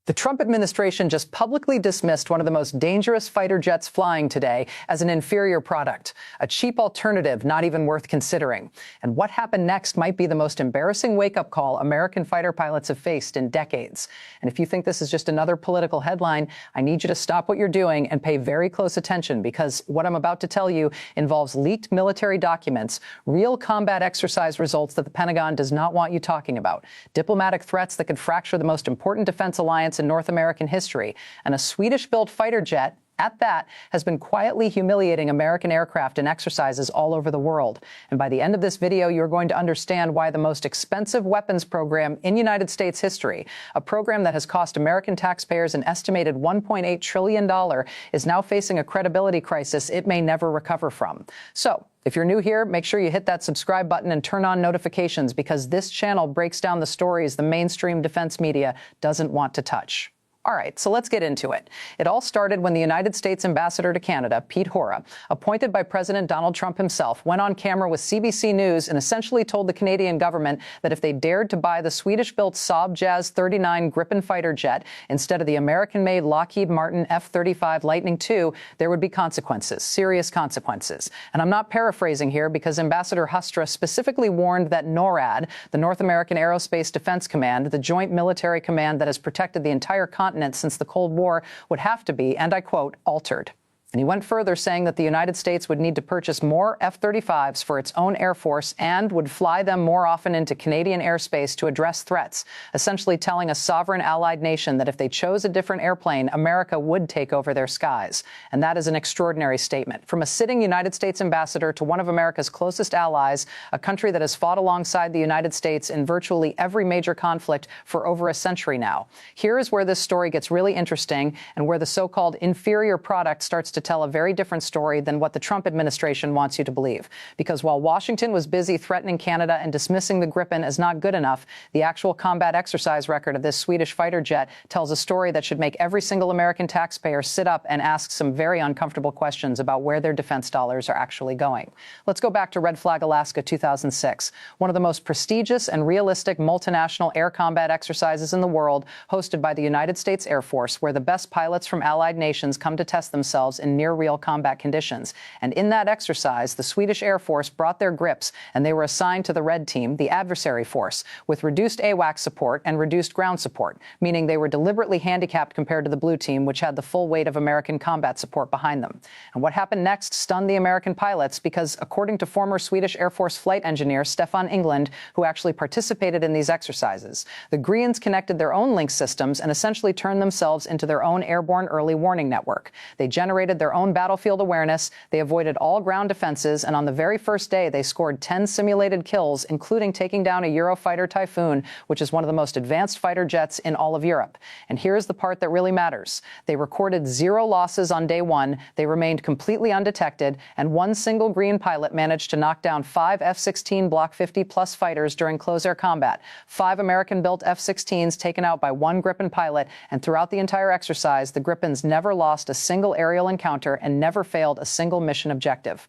The Trump administration just publicly dismissed one of the most dangerous fighter jets flying today as an inferior product, a cheap alternative not even worth considering. And what happened next might be the most embarrassing wake-up call American fighter pilots have faced in decades. And if you think this is just another political headline, I need you to stop what you're doing and pay very close attention, because what I'm about to tell you involves leaked military documents, real combat exercise results that the Pentagon does not want you talking about, diplomatic threats that could fracture the most important defense alliance in North American history, and a Swedish-built fighter jet at that has been quietly humiliating American aircraft in exercises all over the world. And by the end of this video, you're going to understand why the most expensive weapons program in United States history, a program that has cost American taxpayers an estimated $1.8 trillion, is now facing a credibility crisis it may never recover from. So, if you're new here, make sure you hit that subscribe button and turn on notifications, because this channel breaks down the stories the mainstream defense media doesn't want to touch. All right, so let's get into it. It all started when the United States ambassador to Canada, Pete Hora, appointed by President Donald Trump himself, went on camera with CBC News and essentially told the Canadian government that if they dared to buy the Swedish-built Saab Jazz 39 Gripen fighter jet instead of the American-made Lockheed Martin F-35 Lightning II, there would be consequences, serious consequences. And I'm not paraphrasing here, because Ambassador Hustra specifically warned that NORAD, the North American Aerospace Defense Command, the joint military command that has protected the entire continent since the Cold War, would have to be, and I quote, altered. And he went further, saying that the United States would need to purchase more F-35s for its own Air Force and would fly them more often into Canadian airspace to address threats, essentially telling a sovereign allied nation that if they chose a different airplane, America would take over their skies. And that is an extraordinary statement. From a sitting United States ambassador to one of America's closest allies, a country that has fought alongside the United States in virtually every major conflict for over a century now. Here is where this story gets really interesting, and where the so-called inferior product starts to tell a very different story than what the Trump administration wants you to believe. Because while Washington was busy threatening Canada and dismissing the Gripen as not good enough, the actual combat exercise record of this Swedish fighter jet tells a story that should make every single American taxpayer sit up and ask some very uncomfortable questions about where their defense dollars are actually going. Let's go back to Red Flag Alaska 2006, one of the most prestigious and realistic multinational air combat exercises in the world, hosted by the United States Air Force, where the best pilots from allied nations come to test themselves in near-real combat conditions. And in that exercise, the Swedish Air Force brought their grips, and they were assigned to the red team, the adversary force, with reduced AWACS support and reduced ground support, meaning they were deliberately handicapped compared to the blue team, which had the full weight of American combat support behind them. And what happened next stunned the American pilots, because according to former Swedish Air Force flight engineer Stefan England, who actually participated in these exercises, the Greens connected their own link systems and essentially turned themselves into their own airborne early warning network. They generated their own battlefield awareness, they avoided all ground defenses, and on the very first day, they scored 10 simulated kills, including taking down a Eurofighter Typhoon, which is one of the most advanced fighter jets in all of Europe. And here's the part that really matters. They recorded 0 losses on day 1, they remained completely undetected, and one single green pilot managed to knock down 5 F-16 Block 50-plus fighters during close-air combat, 5 American-built F-16s taken out by one Gripen pilot, and throughout the entire exercise, the Gripens never lost a single aerial encounter and never failed a single mission objective.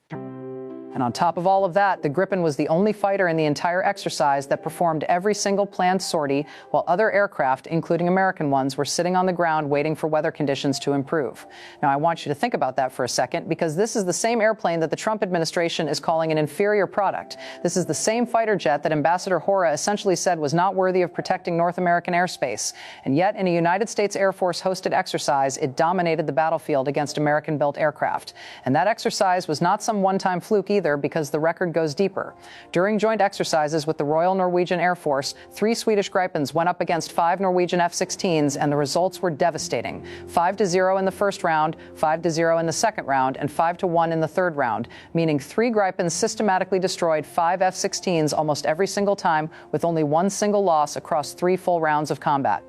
And on top of all of that, the Gripen was the only fighter in the entire exercise that performed every single planned sortie, while other aircraft, including American ones, were sitting on the ground waiting for weather conditions to improve. Now, I want you to think about that for a second, because this is the same airplane that the Trump administration is calling an inferior product. This is the same fighter jet that Ambassador Hora essentially said was not worthy of protecting North American airspace. And yet, in a United States Air Force-hosted exercise, it dominated the battlefield against American-built aircraft. And that exercise was not some one-time fluke either, because the record goes deeper. During joint exercises with the Royal Norwegian Air Force, 3 Swedish Gripens went up against 5 Norwegian F-16s, and the results were devastating. 5-0 in the first round, 5-0 in the second round, and 5-1 in the third round, meaning 3 Gripens systematically destroyed 5 F-16s almost every single time, with only one single loss across 3 full rounds of combat.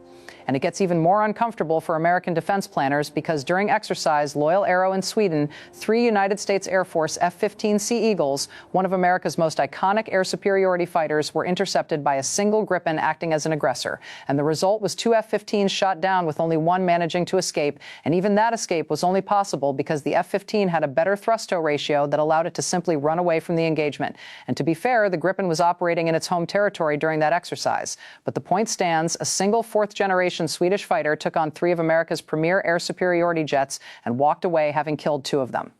And it gets even more uncomfortable for American defense planners, because during exercise Loyal Arrow in Sweden, 3 United States Air Force F-15 Sea Eagles, one of America's most iconic air superiority fighters, were intercepted by a single Gripen acting as an aggressor. And the result was 2 F-15s shot down, with only one managing to escape. And even that escape was only possible because the F-15 had a better thrust-to ratio that allowed it to simply run away from the engagement. And to be fair, the Gripen was operating in its home territory during that exercise. But the point stands: a single fourth-generation generation Swedish fighter took on 3 of America's premier air superiority jets and walked away, having killed 2 of them.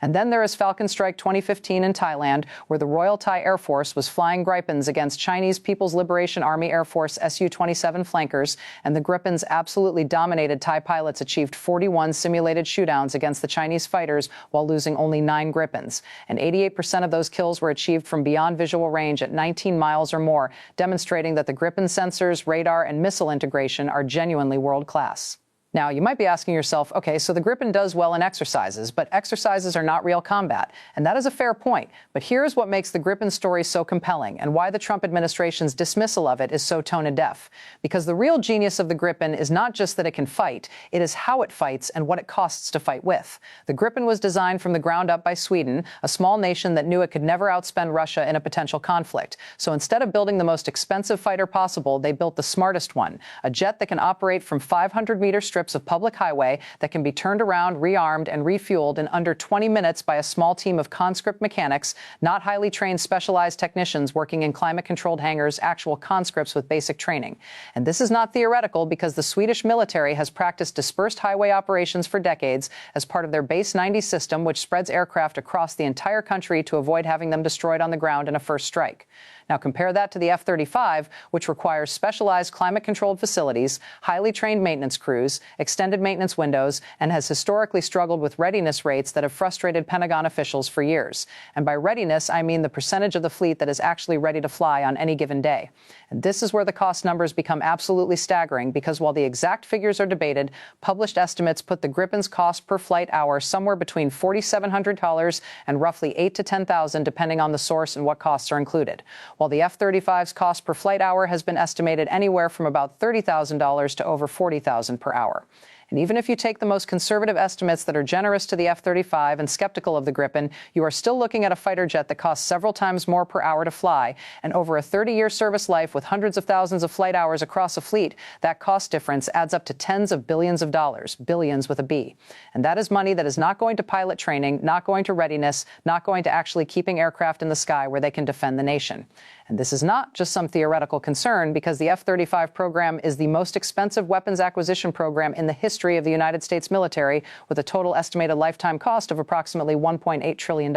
And then there is Falcon Strike 2015 in Thailand, where the Royal Thai Air Force was flying Gripens against Chinese People's Liberation Army Air Force Su-27 flankers, and the Gripens absolutely dominated. Thai pilots achieved 41 simulated shootdowns against the Chinese fighters while losing only 9 Gripens. And 88% of those kills were achieved from beyond visual range at 19 miles or more, demonstrating that the Gripen sensors, radar, and missile integration are genuinely world-class. Now, you might be asking yourself, okay, so the Gripen does well in exercises, but exercises are not real combat. And that is a fair point. But here's what makes the Gripen story so compelling and why the Trump administration's dismissal of it is so tone-deaf. Because the real genius of the Gripen is not just that it can fight, it is how it fights and what it costs to fight with. The Gripen was designed from the ground up by Sweden, a small nation that knew it could never outspend Russia in a potential conflict. So instead of building the most expensive fighter possible, they built the smartest one, a jet that can operate from 500-meter strips of public highway that can be turned around, rearmed, and refueled in under 20 minutes by a small team of conscript mechanics, not highly trained specialized technicians working in climate-controlled hangars, actual conscripts with basic training. And this is not theoretical, because the Swedish military has practiced dispersed highway operations for decades as part of their Base 90 system, which spreads aircraft across the entire country to avoid having them destroyed on the ground in a first strike. Now compare that to the F-35, which requires specialized climate-controlled facilities, highly trained maintenance crews, extended maintenance windows, and has historically struggled with readiness rates that have frustrated Pentagon officials for years. And by readiness, I mean the percentage of the fleet that is actually ready to fly on any given day. And this is where the cost numbers become absolutely staggering, because while the exact figures are debated, published estimates put the Gripen's cost per flight hour somewhere between $4,700 and roughly $8,000 to $10,000, depending on the source and what costs are included, while the F-35's cost per flight hour has been estimated anywhere from about $30,000 to over $40,000 per hour. And even if you take the most conservative estimates that are generous to the F-35 and skeptical of the Gripen, you are still looking at a fighter jet that costs several times more per hour to fly. And over a 30-year service life with hundreds of thousands of flight hours across a fleet, that cost difference adds up to tens of billions of dollars, billions with a B. And that is money that is not going to pilot training, not going to readiness, not going to actually keeping aircraft in the sky where they can defend the nation. And this is not just some theoretical concern, because the F-35 program is the most expensive weapons acquisition program in the history of the United States military, with a total estimated lifetime cost of approximately $1.8 trillion.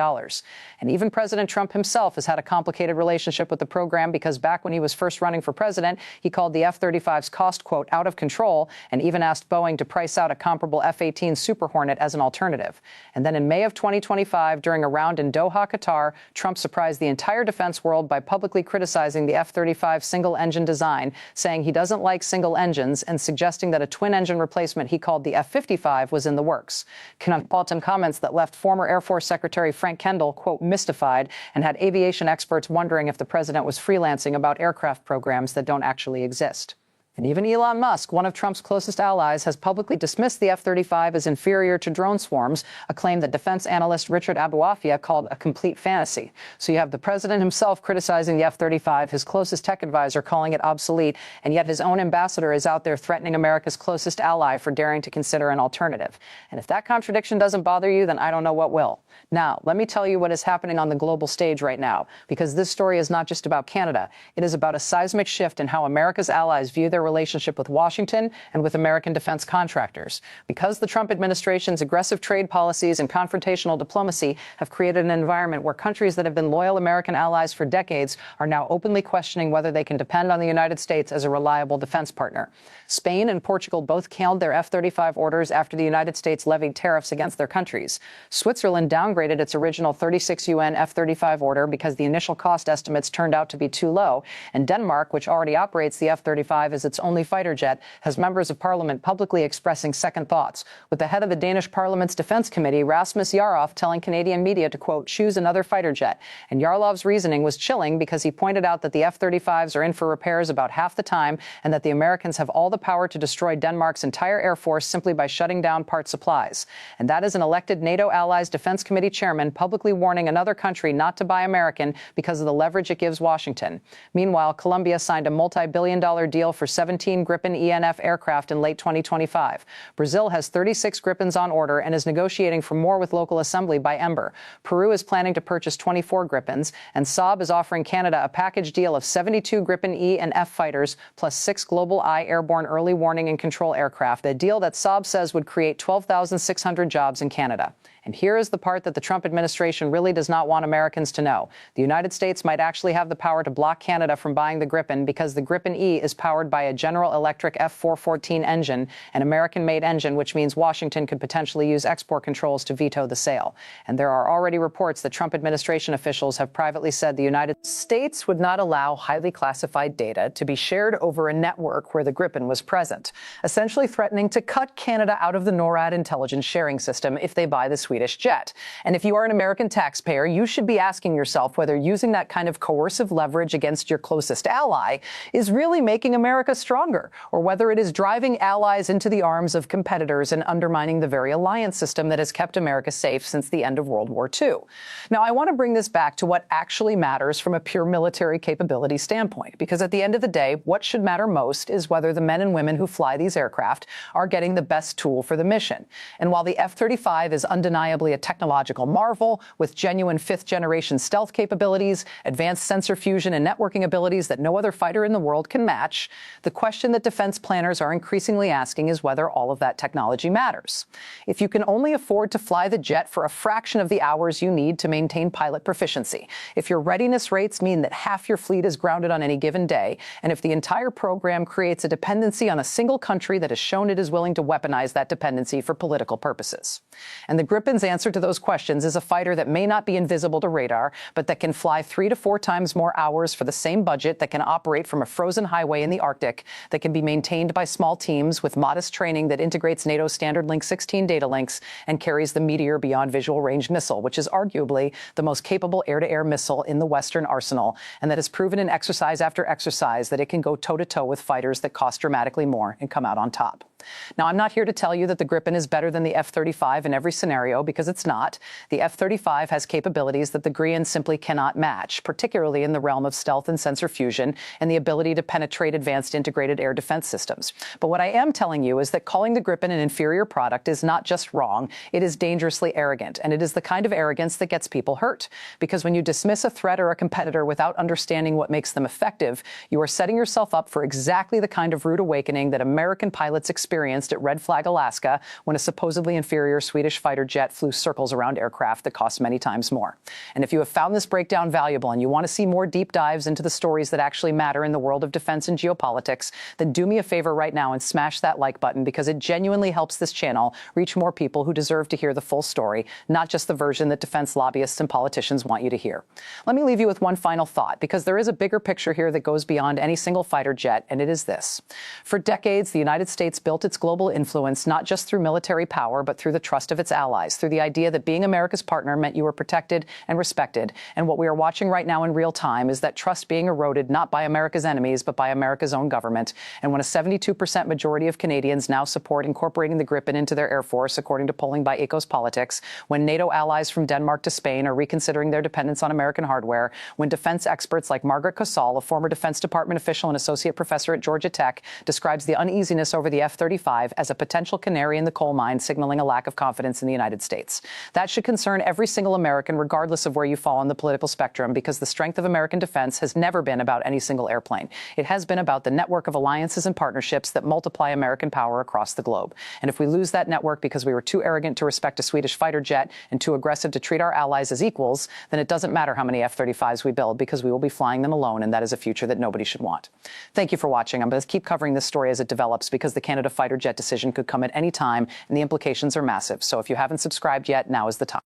And even President Trump himself has had a complicated relationship with the program, because back when he was first running for president, he called the F-35's cost, quote, out of control, and even asked Boeing to price out a comparable F-18 Super Hornet as an alternative. And then in May of 2025, during a round in Doha, Qatar, Trump surprised the entire defense world by publicly criticizing the F-35 single-engine design, saying he doesn't like single engines and suggesting that a twin-engine replacement he called the F-55 was in the works. Cosmopolitan comments that left former Air Force Secretary Frank Kendall, quote, mystified, and had aviation experts wondering if the president was freelancing about aircraft programs that don't actually exist. And even Elon Musk, one of Trump's closest allies, has publicly dismissed the F-35 as inferior to drone swarms, a claim that defense analyst Richard Abuafia called a complete fantasy. So you have the president himself criticizing the F-35, his closest tech advisor calling it obsolete, and yet his own ambassador is out there threatening America's closest ally for daring to consider an alternative. And if that contradiction doesn't bother you, then I don't know what will. Now, let me tell you what is happening on the global stage right now, because this story is not just about Canada. It is about a seismic shift in how America's allies view their relationship with Washington and with American defense contractors. Because the Trump administration's aggressive trade policies and confrontational diplomacy have created an environment where countries that have been loyal American allies for decades are now openly questioning whether they can depend on the United States as a reliable defense partner. Spain and Portugal both canceled their F-35 orders after the United States levied tariffs against their countries. Switzerland downgraded its original 36 UN F-35 order because the initial cost estimates turned out to be too low. And Denmark, which already operates the F-35 as its only fighter jet, has members of parliament publicly expressing second thoughts, with the head of the Danish parliament's defense committee, Rasmus Jarlov, telling Canadian media to, quote, choose another fighter jet. And Jarlov's reasoning was chilling, because he pointed out that the F-35s are in for repairs about half the time, and that the Americans have all the power to destroy Denmark's entire air force simply by shutting down part supplies. And that is an elected NATO allies defense committee chairman publicly warning another country not to buy American because of the leverage it gives Washington. Meanwhile, Colombia signed a multi-billion-dollar deal for 17 Gripen ENF aircraft in late 2025. Brazil has 36 Gripens on order and is negotiating for more with local assembly by Ember. Peru is planning to purchase 24 Gripens, and Saab is offering Canada a package deal of 72 Gripen E and F fighters plus 6 Global Eye airborne early warning and control aircraft, a deal that Saab says would create 12,600 jobs in Canada. And here is the part that the Trump administration really does not want Americans to know. The United States might actually have the power to block Canada from buying the Gripen because the Gripen E is powered by a General Electric F414 engine, an American-made engine, which means Washington could potentially use export controls to veto the sale. And there are already reports that Trump administration officials have privately said the United States would not allow highly classified data to be shared over a network where the Gripen was present, essentially threatening to cut Canada out of the NORAD intelligence sharing system if they buy the Swedish jet. And if you are an American taxpayer, you should be asking yourself whether using that kind of coercive leverage against your closest ally is really making America stronger, or whether it is driving allies into the arms of competitors and undermining the very alliance system that has kept America safe since the end of World War II. Now, I want to bring this back to what actually matters from a pure military capability standpoint, because at the end of the day, what should matter most is whether the men and women who fly these aircraft are getting the best tool for the mission. And while the F-35 is undeniably a technological marvel with genuine fifth-generation stealth capabilities, advanced sensor fusion and networking abilities that no other fighter in the world can match, the question that defense planners are increasingly asking is whether all of that technology matters. If you can only afford to fly the jet for a fraction of the hours you need to maintain pilot proficiency, if your readiness rates mean that half your fleet is grounded on any given day, and if the entire program creates a dependency on a single country that has shown it is willing to weaponize that dependency for political purposes. And the Gripen's answer to those questions is a fighter that may not be invisible to radar, but that can fly 3 to 4 times more hours for the same budget, that can operate from a frozen highway in the Arctic, that can be maintained by small teams with modest training, that integrates NATO's standard Link 16 data links and carries the Meteor Beyond Visual Range missile, which is arguably the most capable air-to-air missile in the Western arsenal, and that has proven in exercise after exercise that it can go toe-to-toe with fighters that cost dramatically more and come out on top. Now, I'm not here to tell you that the Gripen is better than the F-35 in every scenario, because it's not. The F-35 has capabilities that the Gripen simply cannot match, particularly in the realm of stealth and sensor fusion and the ability to penetrate advanced integrated air defense systems. But what I am telling you is that calling the Gripen an inferior product is not just wrong, it is dangerously arrogant, and it is the kind of arrogance that gets people hurt. Because when you dismiss a threat or a competitor without understanding what makes them effective, you are setting yourself up for exactly the kind of rude awakening that American pilots experienced at Red Flag, Alaska, when a supposedly inferior Swedish fighter jet flew circles around aircraft that cost many times more. And if you have found this breakdown valuable and you want to see more deep dives into the stories that actually matter in the world of defense and geopolitics, then do me a favor right now and smash that like button, because it genuinely helps this channel reach more people who deserve to hear the full story, not just the version that defense lobbyists and politicians want you to hear. Let me leave you with one final thought, because there is a bigger picture here that goes beyond any single fighter jet, and it is this. For decades, the United States built its global influence not just through military power, but through the trust of its allies, through the idea that being America's partner meant you were protected and respected. And what we are watching right now in real time is that trust being eroded not by America's enemies, but by America's own government. And when a 72% majority of Canadians now support incorporating the Gripen into their Air Force, according to polling by Ecos Politics, when NATO allies from Denmark to Spain are reconsidering their dependence on American hardware, when defense experts like Margaret Kosal, a former Defense Department official and associate professor at Georgia Tech, describes the uneasiness over the F-35 as a potential canary in the coal mine, signaling a lack of confidence in the United States. That should concern every single American, regardless of where you fall on the political spectrum, because the strength of American defense has never been about any single airplane. It has been about the network of alliances and partnerships that multiply American power across the globe. And if we lose that network because we were too arrogant to respect a Swedish fighter jet and too aggressive to treat our allies as equals, then it doesn't matter how many F-35s we build, because we will be flying them alone, and that is a future that nobody should want. Thank you for watching. I'm going to keep covering this story as it develops, because the Canada fighter jet decision could come at any time, and the implications are massive. So if you haven't subscribed yet, now is the time.